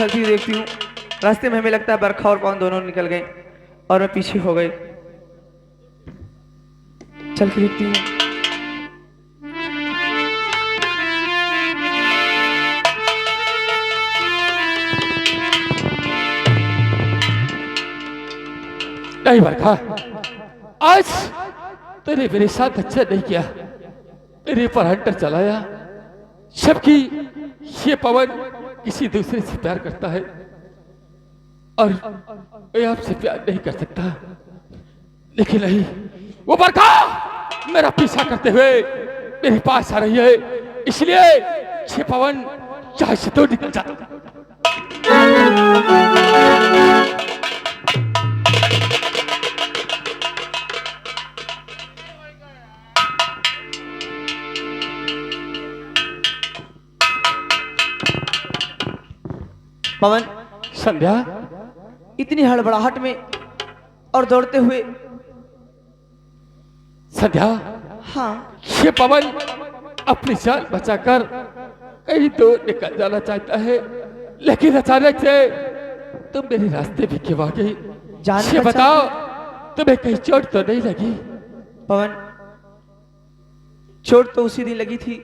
चलती हुई देखती हूँ, रास्ते में हमें लगता है बरखा और पवन दोनों निकल गए और मैं पीछे हो गई। चल के देखती हूँ। नहीं बरखा, आज तूने मेरे साथ अच्छा नहीं किया, मेरे पर हंटर चलाया। जबकि ये पवन किसी दूसरे से प्यार करता है और मैं आपसे प्यार नहीं कर सकता। लेकिन नहीं, वो बरखा मेरा पीछा करते हुए मेरे पास आ रही है, इसलिए ये पवन चाहे से तो निकल जा। पवन, संध्या, इतनी हड़बड़ाहट में और दौड़ते हुए। संध्या, हाँ, ये पवन अपनी जान बचाकर कहीं दूर निकल जाना चाहता है, लेकिन अचानक से तुम मेरे रास्ते भी क्यों आ गई? जान ये बचा- बताओ, तुम्हें कहीं चोट तो नहीं लगी? पवन, चोट तो उसी दिन लगी थी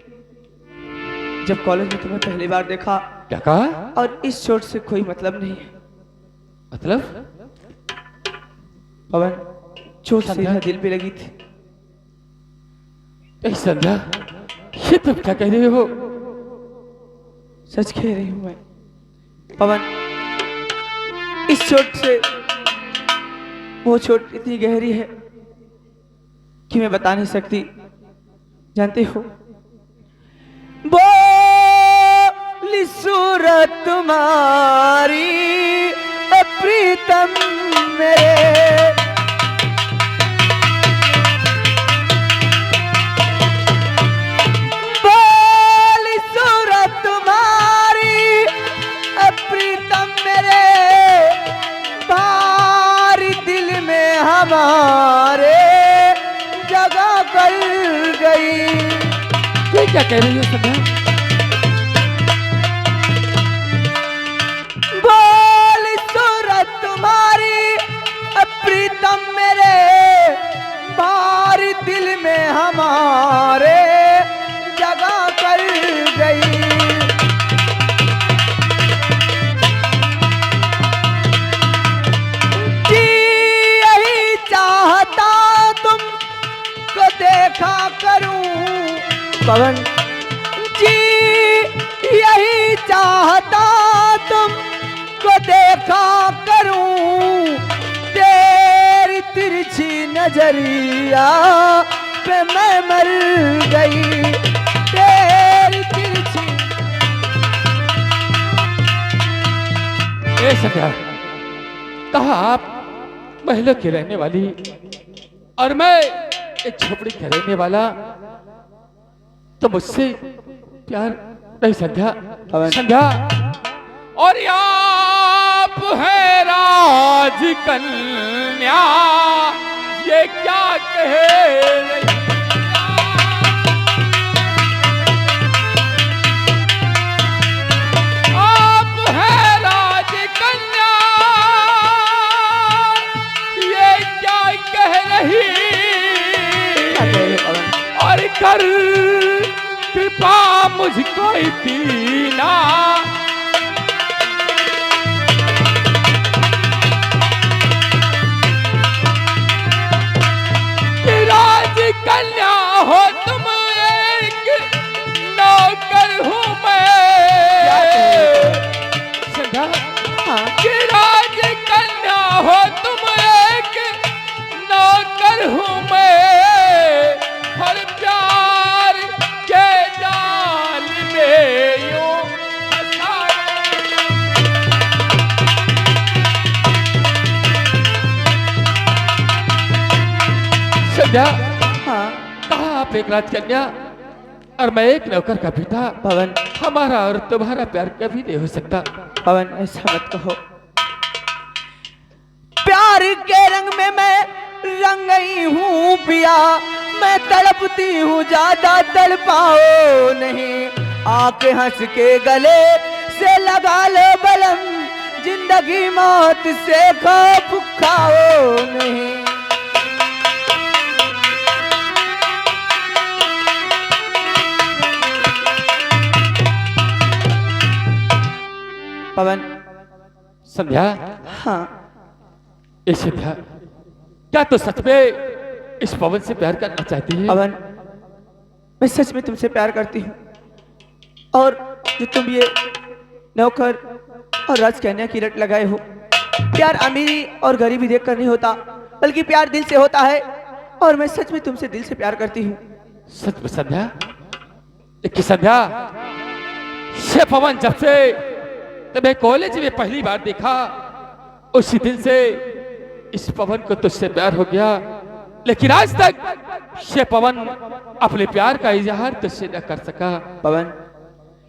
जब कॉलेज में तुम्हें पहली बार देखा, क्या कहा? और इस चोट से कोई मतलब नहीं है। मतलब? पवन, चोट संध्या? सीधा दिल पे लगी थी। ए संध्या, ये तुम क्या कह रही हो? सच कह रही हूं मैं। पवन, इस चोट से, वो चोट इतनी गहरी है कि मैं बता नहीं सकती। जानते हो, बोली सूरत तुम्हारी ओ प्रीतम मेरे, बोली सूरत तुम्हारी ओ प्रीतम मेरे, भारी दिल में हमारे जगह कर गई। ये क्या कह रही हो संध्या? बोली सूरत तुम्हारी प्रीतम मेरे, भारी दिल में हमारे जगह कर गई। जी यही चाहता तुमको देखा करूं पवन, जी यही चाहता तुमको देखा करूं, तेरी तिरछी नजरिया पे मैं मर गई, तेरी तिरछी। ए संध्या, कहा आप महलों की रहने वाली और मैं एक झोपड़ी का रहने वाला, तो मुझसे प्यार नहीं संध्या? संध्या, और आप है राज कन्या, ये क्या कहे रही? आप है राज कन्या, ये क्या कह रही? और कर कृपा मुझको दीना, राज कन्या हो तुम, एक नौकर हूँ मैं। संध्या, राज कन्या हो तुम, एक नौकर हूँ मैं, हर प्यार के जाल में यूं फंसा। संध्या, हाँ कहा आप एक राजकन्या और मैं एक नौकर का बेटा। पवन, हमारा और तुम्हारा प्यार कभी नहीं हो सकता। पवन ऐसा मत कहो। प्यार के रंग में मैं रंग गई हूँ पिया, मैं तड़पती हूँ ज्यादा तड़पाओ नहीं, आके हंस के गले मुझसे लगा लो बलम, जिंदगी मौत से खौफ खाओ नहीं। पवन। संध्या, हाँ। ए संध्या, क्या तो सच में इस पवन से प्यार करना चाहती है? पवन, मैं सच में तुमसे प्यार करती हूँ, और जो तुम ये नौकर और राजकन्या की रट लगाए हो, प्यार अमीरी और गरीबी देखकर नहीं होता, बल्कि प्यार दिल से होता है, और मैं सच में तुमसे दिल से प्यार करती हूँ। सच में संध्या? देखिए संध्या, ये पवन जब से तुम्हें कॉलेज में पहली बार देखा, उसी दिन से इस पवन को तुझसे प्यार हो गया, लेकिन आज तक ये पवन अपने प्यार का इजहार तुझसे न कर सका। पवन,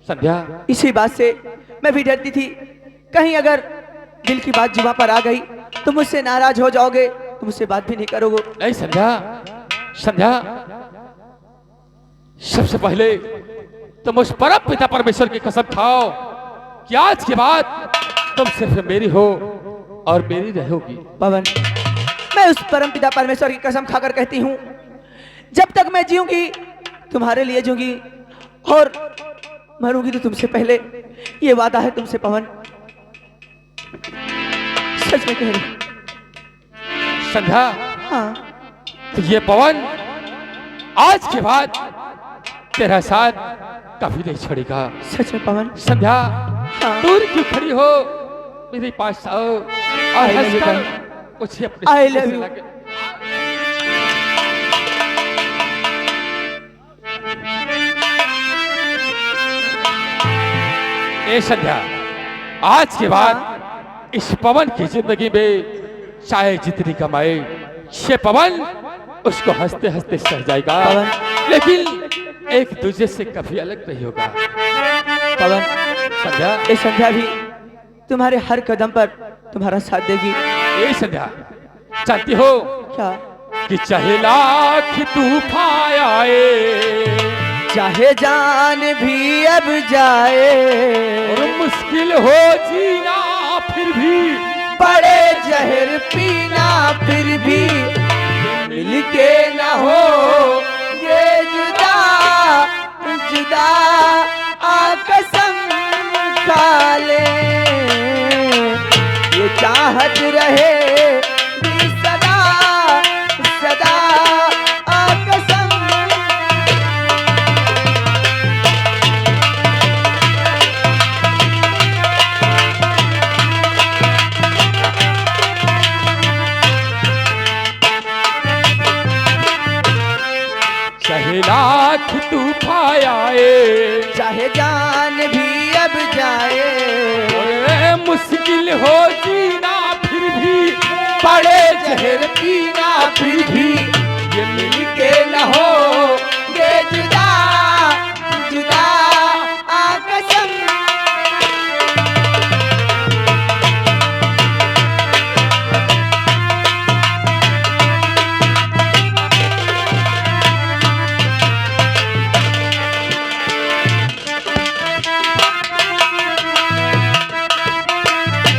संध्या, इसी बात से मैं भी डरती थी, कहीं अगर दिल की बात जुबान पर आ गई तो मुझसे नाराज हो जाओगे, तुम मुझसे बात भी नहीं करोगे। नहीं संध्या, संध्या, सबसे पहले तुम उस परम पिता परमेश्वर की कसम खाओ कि आज के बाद तुम सिर्फ मेरी हो और मेरी रहोगी। पवन, मैं उस परम पिता परमेश्वर की कसम खाकर कहती हूँ, जब तक मैं जीऊंगी तुम्हारे लिए जीऊंगी, और मरूंगी तो तुमसे पहले, ये वादा है तुमसे पवन, सच में कह रही। संध्या, हाँ। तो ये पवन आज के बाद तेरा साथ कभी नहीं छोड़ेगा। सच में पवन। संध्या, हाँ। दूर क्यों खड़ी हो, मेरे पास आओ और हंसकर मुझे अपने I love you. ए संध्या, आज के बाद इस पवन की जिंदगी में चाहे जितनी कमाए, ये पवन उसको हंसते हंसते सह जाएगा, लेकिन एक दूसरे से कभी अलग नहीं होगा। पवन, संध्या, ये संध्या भी तुम्हारे हर कदम पर तुम्हारा साथ देगी। ए संध्या, जानती हो क्या? कि चाहे लाख तूफान आए, चाहे जान भी अब जाए, और मुश्किल हो जीना फिर भी, पड़े जहर पीना फिर भी, मिलके न हो ये जुदा जुदा, आ कसम खा ले, ये चाहत रहे सदा सदा, आ कसम। चाहे लाख तूफान आए, चाहे जान भी अब जाए, और मुश्किल हो जीना फिर भी, पड़े जहर पीना फिर भी, ये मिलके न हो ये जुदा जुदा, आ कसम।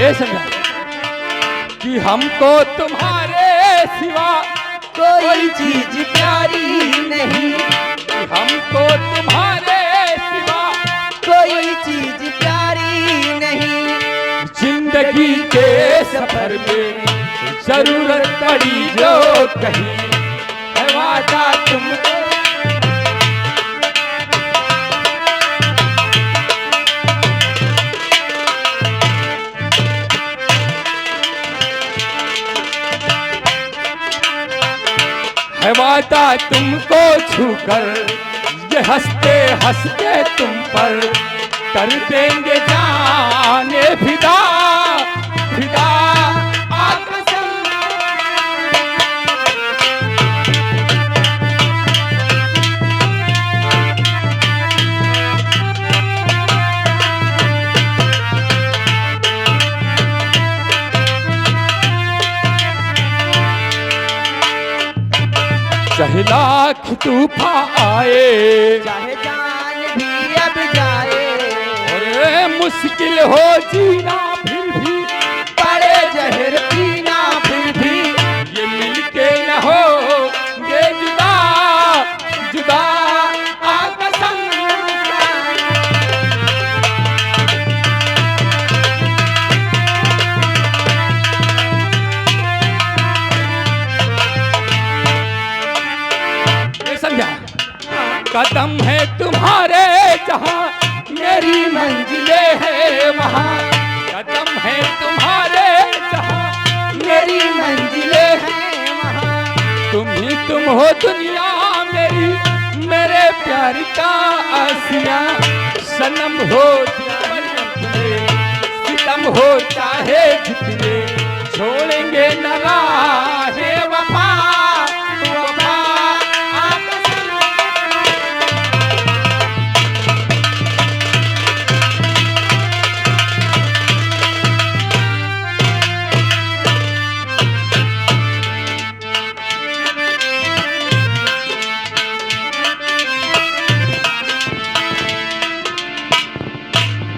ए संध्या, कि हमको तुम्हारे सिवा कोई चीज प्यारी नहीं, कि हमको तुम्हारे सिवा कोई चीज प्यारी नहीं, जिंदगी के सफर में जरूरत पड़ी जो कहीं, है वादा तुमको। है वादा तुमको छूकर, ये हंसते हंसते तुम पर कर देंगे जाने फिदा फिदा, आ कसम। चाहे लाख तूफान आए, चाहे जान भी अब जाए, और मुश्किल हो जीना फिर भी पड़े जहर पीना फिर भी ये मिलके न होंगे जुदा जुदा आकसम ये समझा कदम है तुम्हारे जहां मेरी मंजिलें है वहां कदम है तुम्हारे जहां मेरी मंजिलें हैं वहां तुम हो दुनिया मेरी मेरे प्यार का आसिया सनम हो चाहे सितम हो चाहे जितने छोड़ेंगे न राहे वफा वफा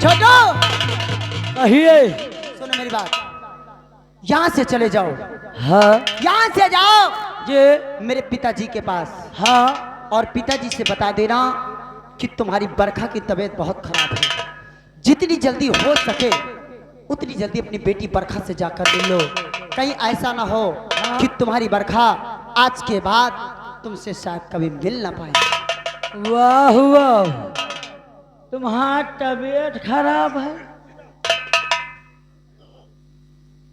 छोटो कहिए। सुनो मेरी बात, यहाँ से चले जाओ, हाँ यहाँ से जाओ ये मेरे पिताजी के पास, हाँ और पिताजी से बता देना कि तुम्हारी बरखा की तबीयत बहुत खराब है। जितनी जल्दी हो सके उतनी जल्दी अपनी बेटी बरखा से जाकर मिल लो। कहीं ऐसा ना हो कि तुम्हारी बरखा आज के बाद तुमसे शायद कभी मिल ना पाए। वाह वाह, तुम्हारा तबीयत खराब है,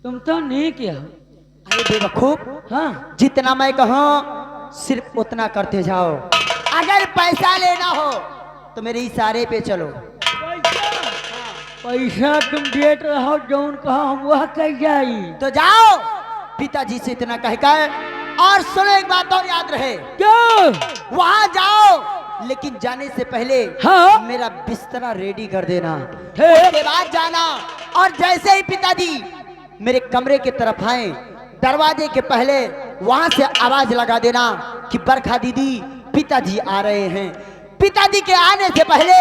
तुम तो नहीं किया। अरे बेवकूफ, हाँ जितना मैं कहूँ सिर्फ उतना करते जाओ। अगर पैसा लेना हो तो मेरे इशारे पे चलो। पैसा तुम देते रहो, जौन कहो हम वह कह जाई। तो जाओ पिताजी से इतना कहकर, और सुनो एक बात और याद रहे, क्यों? वहां जाओ लेकिन जाने से पहले हाँ? मेरा बिस्तरा रेडी कर देना। ठीक। उसके बाद जाना, और जैसे ही पिताजी मेरे कमरे की तरफ आए, दरवाजे के पहले वहां से आवाज लगा देना कि बरखा दीदी पिताजी आ रहे हैं। पिताजी के आने से पहले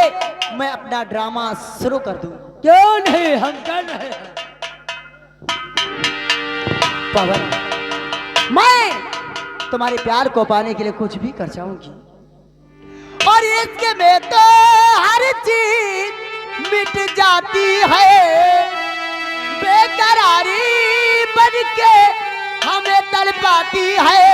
मैं अपना ड्रामा शुरू कर दूं। क्यों नहीं, हम कर रहे हैं। पवन, मैं तुम्हारे प्यार को पाने के लिए कुछ भी कर जाऊंगी, और इसके में तो हर चीज मिट जाती है। बेकरारी बन के हमें तड़पाती है,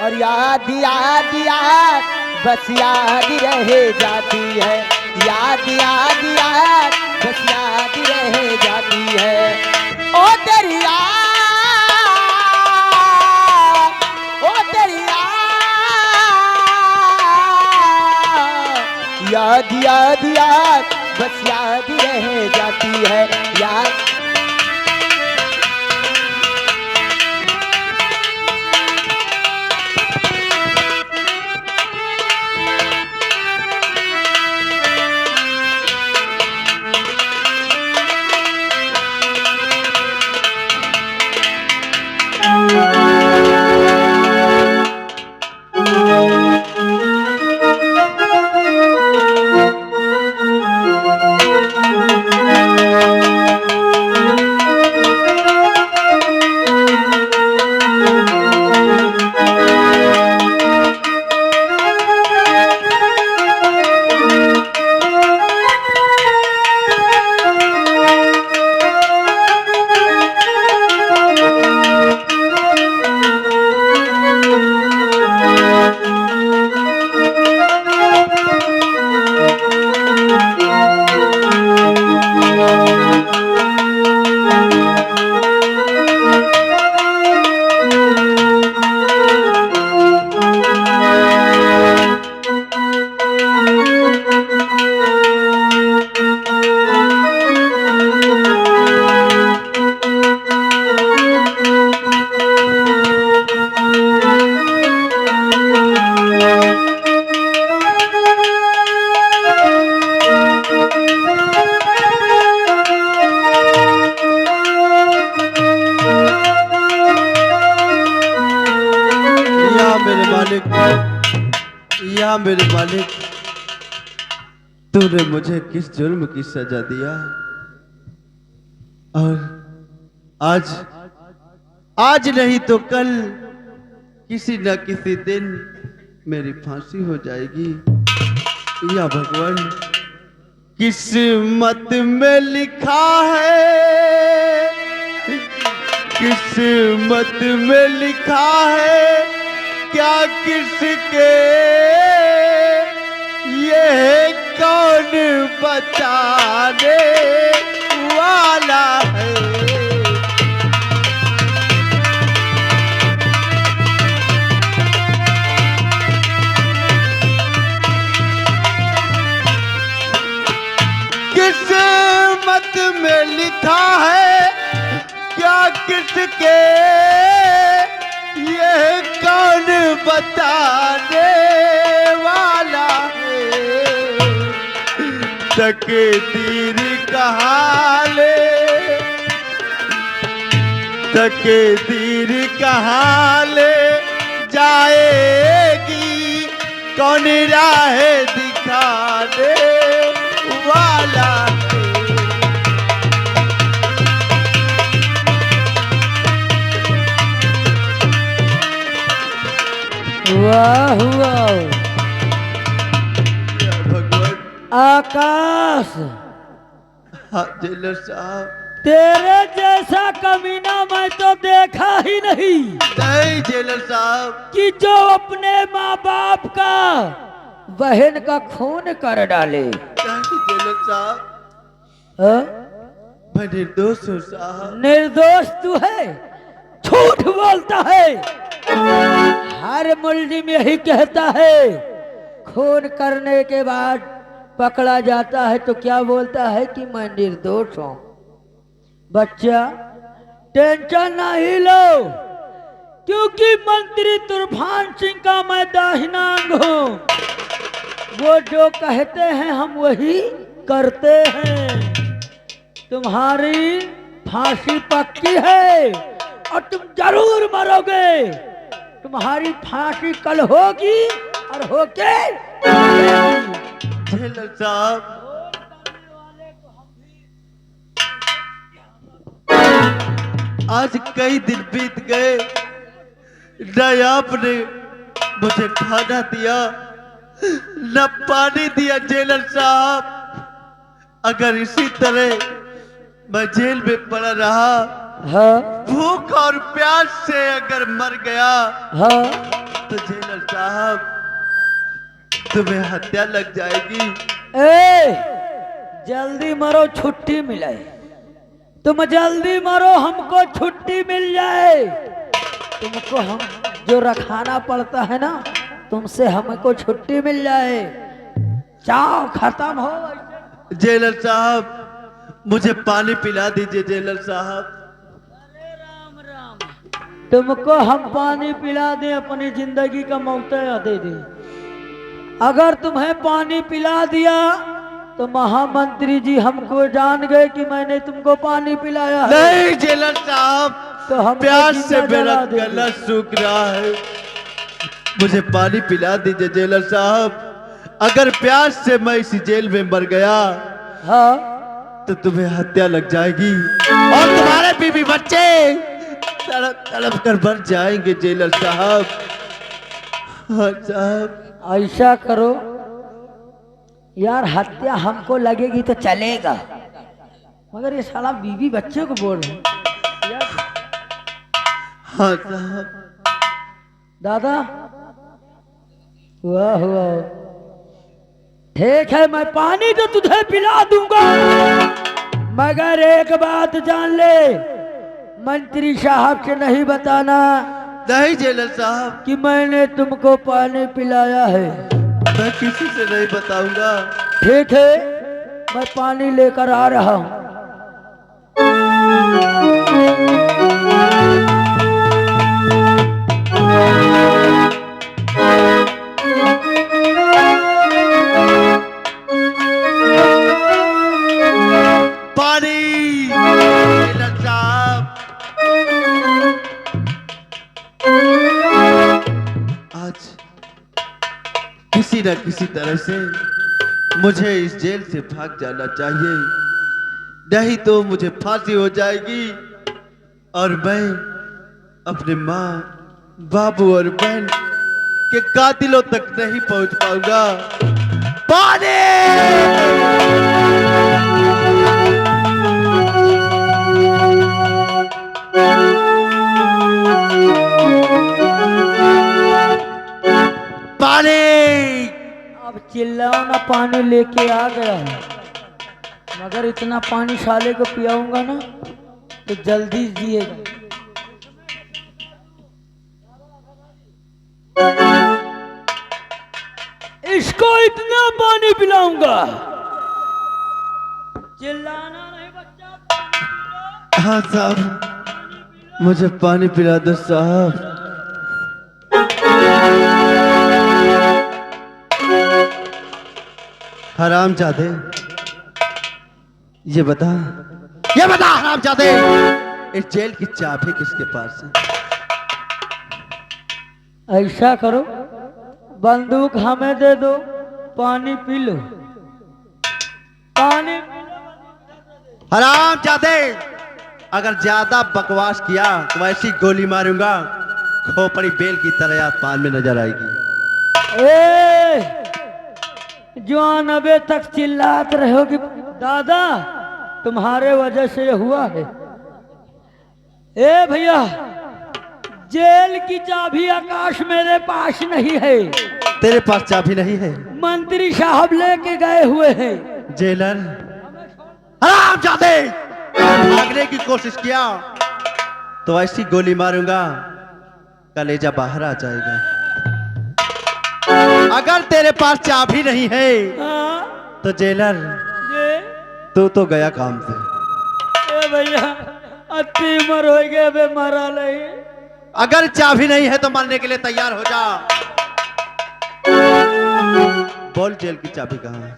और याद याद याद बस याद रह जाती है। याद याद याद बस याद रह जाती है। ओ तेरी याद, ओ तेरी याद, याद याद याद बस याद रह जाती है। याद या मेरे मालिक, तूने मुझे किस जुर्म की सजा दिया और आज आज नहीं तो कल किसी न किसी दिन मेरी फांसी हो जाएगी। या भगवान, किस्मत में लिखा है, किस्मत में लिखा है, क्या किसके ये कौन बताने वाला है। किस्मत में लिखा है, क्या किसके ये कौन बताने वाला है। तकदीर का हाल, तकदीर का हाल जाएगी, कौन राह दिखाने वाला है। वाह वाह या भगवान। आकाश, हाँ जेलर साहब। तेरे जैसा कमीना मैं तो देखा ही नहीं नहीं जेलर साहब। कि जो अपने माँ बाप का बहन का खून कर डाले। नहीं जेलर साहब, हाँ? मैं निर्दोष हूँ साहब। निर्दोष तू है, झूठ बोलता है। हर मुल्जिम यही कहता है, खून करने के बाद पकड़ा जाता है तो क्या बोलता है कि मैं निर्दोष हूं। बच्चा टेंशन नहीं लो, क्योंकि मंत्री तूफान सिंह का मैं दाहिना अंग हूं। वो जो कहते हैं हम वही करते हैं। तुम्हारी फांसी पक्की है और तुम जरूर मरोगे। तुम्हारी फांसी कल होगी और होके जेलर साहब, आज कई दिन बीत गए, न आपने मुझे खाना दिया न पानी दिया। जेलर साहब, अगर इसी तरह मैं जेल में पड़ा रहा, हाँ भूख और प्यास से अगर मर गया, हाँ तो जेलर साहब तुम्हें हत्या लग जाएगी। ए जल्दी मरो, छुट्टी मिले। तुम जल्दी मरो, हमको छुट्टी मिल जाए। तुमको हम जो रखाना पड़ता है ना, तुमसे हमको छुट्टी मिल जाए। जाओ, खत्म हो। जेलर साहब, मुझे पानी पिला दीजिए जेलर साहब। राम राम, तुमको हम पानी पिला दें, अपनी जिंदगी का मौका दे दें। अगर तुम्हें पानी पिला दिया तो महामंत्री जी हमको जान गए कि मैंने तुमको पानी पिलाया है। नहीं जेलर साहब, तो हम प्यास से मेरा जला देंगे। गला सूख रहा है, मुझे पानी पिला दीजिए जेलर साहब। अगर प्यास से मैं इसी जेल में मर गया, हाँ तो तुम्हें हत्या लग जाएगी और तुम्हारे बीवी बच्चे तड़प तड़प कर मर जाएंगे जेलर साहब। हाँ साहब। ऐसा करो यार, हत्या हमको लगेगी तो चलेगा, मगर ये साला बीवी बच्चे को बोल रहे हैं यार। हाँ साहब। दादा, वाह वाह, ठीक है, मैं पानी तो तुझे पिला दूंगा, मगर एक बात जान ले, मंत्री साहब से नहीं बताना नहीं जेलर साहब, कि मैंने तुमको पानी पिलाया है। मैं किसी से नहीं बताऊंगा। ठीक है, मैं पानी लेकर आ रहा हूं। पानी जेलर साहब, आज किसी न किसी तरह से मुझे इस जेल से भाग जाना चाहिए, नहीं तो मुझे फांसी हो जाएगी और मैं अपने माँ, बाबू और बहन के कातिलों तक नहीं पहुंच पाऊंगा। पानी! पानी! अब चिल्लाओ ना, पानी लेके आ गया है। मगर इतना पानी साले को पियाऊंगा ना तो जल्दी जिएगा। इसको इतना पानी पिलाऊंगा, चिल्लाना नहीं बच्चा। हाँ साहब, मुझे पानी पिला दो साहब। हरामजादे, ये बता हरामजादे, इस जेल की चाबी किसके पास है? ऐसा करो, बंदूक हमें दे दो, पानी पी लो। पानी हरामजादे, अगर ज्यादा बकवास किया तो ऐसी गोली मारूंगा, खोपड़ी बेल की तरह याद पान में नजर आएगी। ए जवान अबे तक चिल्लात रहो कि दादा तुम्हारे वजह से ये हुआ है। ए भैया, जेल की चाबी आकाश मेरे पास नहीं है। तेरे पास चाबी नहीं है? मंत्री साहब लेके गए हुए हैं। जेलर, हरामजादे, भागने की कोशिश किया तो ऐसी गोली मारूंगा कलेजा बाहर आ जाएगा। अगर तेरे पास चाबी नहीं है हाँ, तो जेलर ये तू तो गया काम से। ए भैया, अति उम्र हो गए, बे मरा नहीं। अगर चाबी नहीं है तो मरने के लिए तैयार हो जा। बोल, जेल की चाबी कहाँ है?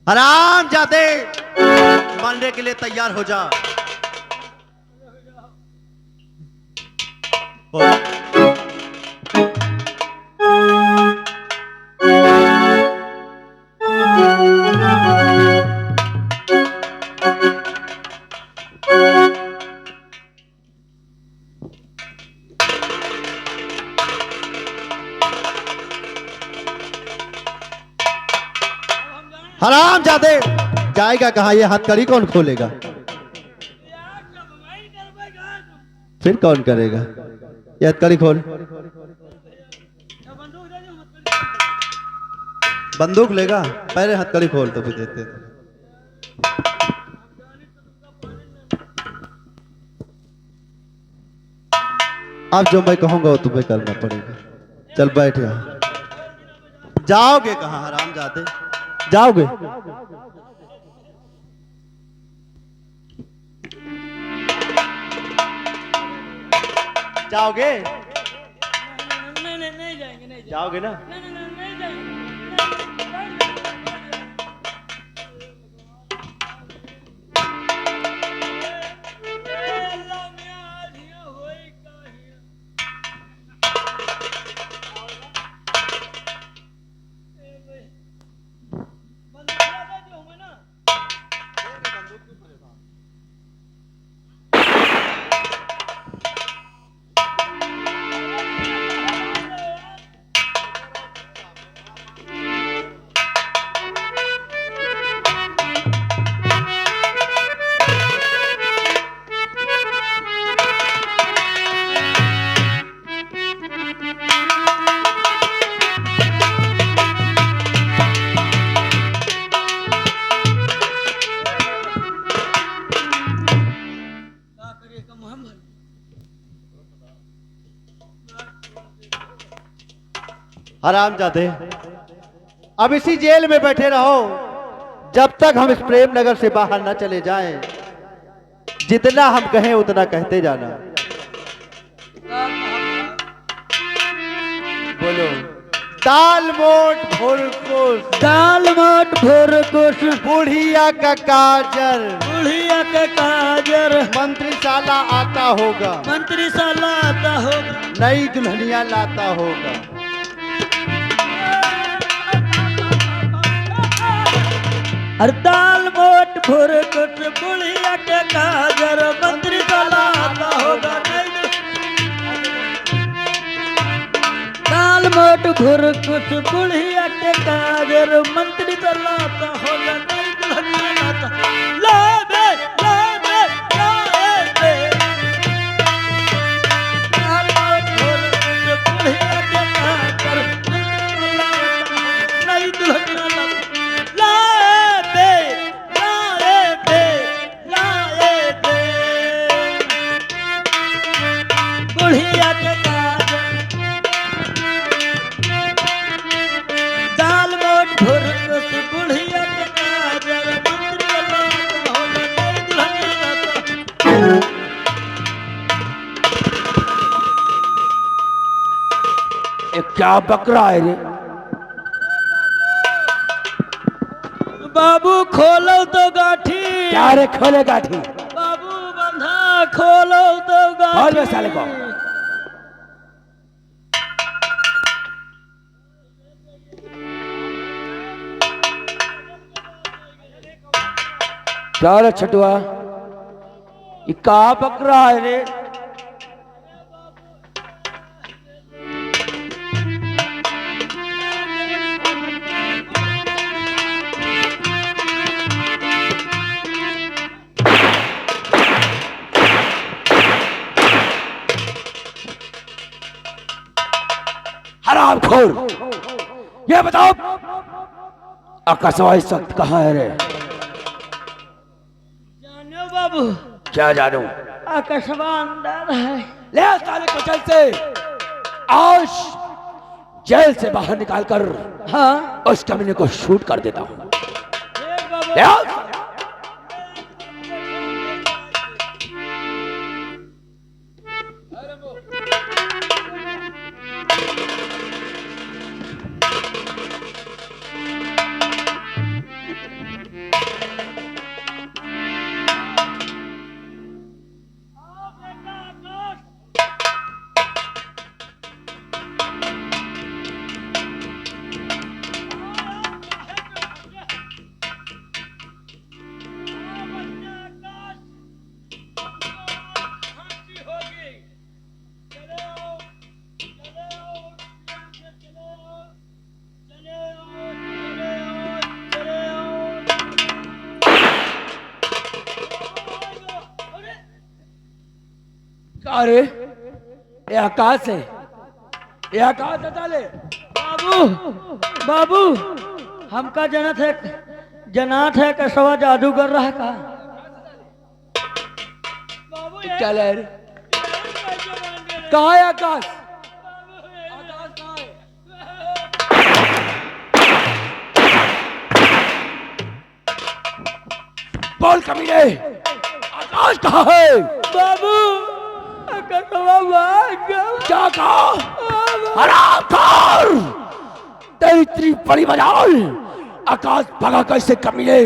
हरामजादे, मरने के लिए तैयार हो जा। बोल। हरामजादे, जाएगा कहाँ? ये हथकड़ी कौन खोलेगा? फिर कौन करेगा? ये हथकड़ी खोल। बंदूक लेगा? पहले हथकड़ी खोल तो फिर देते। अब जो मैं कहूंगा वो तुम्हें करना पड़ेगा। चल बैठ यहाँ। जाओगे कहाँ हरामजादे? जाओगे? जाओगे? नहीं जाएंगे। जाओगे ना? नहीं जाएंगे। हरामजादे, अब इसी जेल में बैठे रहो जब तक हम इस प्रेम नगर से बाहर न चले जाएं। जितना हम कहें उतना कहते जाना। बोलो। दाल मोट भोरकुस, दाल मोट भोरकुस, बुढ़िया का काजर, बुढ़िया के काजर, मंत्रिशाला आता होगा, मंत्रिशाला आता होगा, नई दुल्हनिया लाता होगा। अरे दाल मोट भुर कुट बुढ़िया के काजर मंत्री चलाता होगा नहीं। दाल मोट भुर कुट बुढ़िया के काजर मंत्री चलाता होगा नहीं। दुल्हनिया लाता ला बे दाल मोट भुर कुट बुढ़िया के काजर मंत्री चलाता नहीं। दुल्हनिया बुढ़िया के काजर दाल मोट भुर कुछ बुढ़िया के काजर मंत्री लाता होगा नहीं। दुल्हनिया लाता क्या बकरा है रे? बाबू खोलो तो गाठी। क्या रे खोले गाठी? बाबू बंधा खोलो तो गाठी। खोल बे साले को। क्या रे छटुआ, ये का बकरा है रे? हरामखोर, ये बताओ आकाशवा इस वक्त कहाँ है रे? जानो बाबू, क्या जानू? आकाशवा अंदर है। ले साले को जेल से, आज जेल से बाहर निकालकर हाँ उस कमीने को शूट कर देता हूँ। बाबू ले आओ। अरे ये आकाश है, ये आकाश है साले। बाबू बाबू हमका जनात है कसवा जादू कर रहा है का। क्या ले रे? कहाँ है आकाश? आकाश कहाँ है? बोल कमीने, आकाश कहाँ है? बाबू कसवा भाग गया। क्या कहा? हरामखोर, तेरी इतनी बड़ी मजाल, आकाश भागा कैसे कमीने?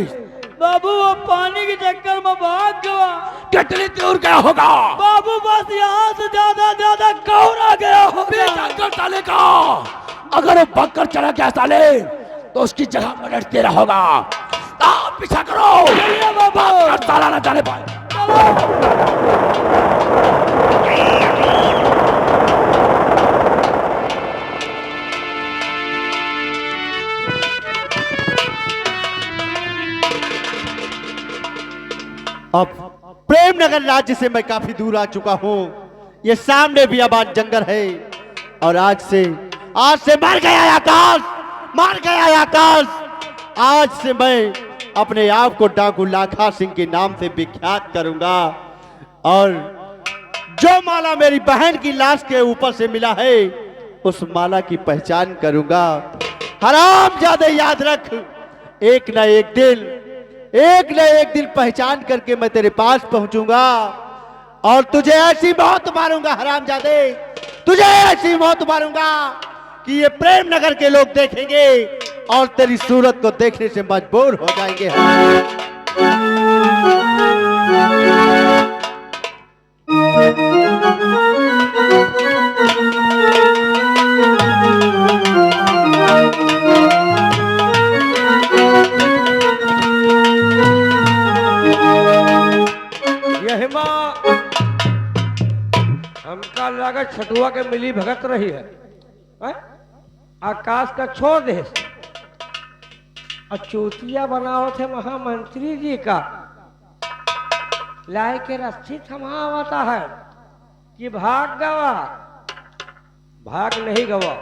बाबू वो पानी के चक्कर में भाग गया। कितनी दूर गया होगा? बाबू बस यहाँ से ज्यादा कौरा गया होगा। पीछा कर साले का, अगर वो भाग कर चला गया साले तो उसकी जगह पर तेरा होगा। आप पीछा करो, बाबा साला ना जाने पाए। अब प्रेमनगर राज्य से मैं काफी दूर आ चुका हूँ। ये सामने भी आबाद जंगल है और आज से मर गया आकाश, मर गया आकाश। आज से मैं अपने आप को डाकू लाखा सिंह के नाम से विख्यात करूंगा और जो माला मेरी बहन की लाश के ऊपर से मिला है उस माला की पहचान करूंगा। हराम ज्यादा याद रख, एक न एक दिन पहचान करके मैं तेरे पास पहुंचूंगा और तुझे ऐसी मौत मारूंगा हरामजादे, तुझे ऐसी मौत मारूंगा कि ये प्रेम नगर के लोग देखेंगे और तेरी सूरत को देखने से मजबूर हो जाएंगे। का छठुआ के मिली भगत रही है? आकाश का छोड़ दे और चूतिया बनाओ थे महामंत्री जी का लाई के रस्सी थमावता है कि भाग गवा। भाग नहीं गवा,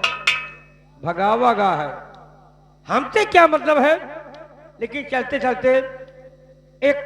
भगावा गा है। हमसे क्या मतलब है? लेकिन चलते चलते एक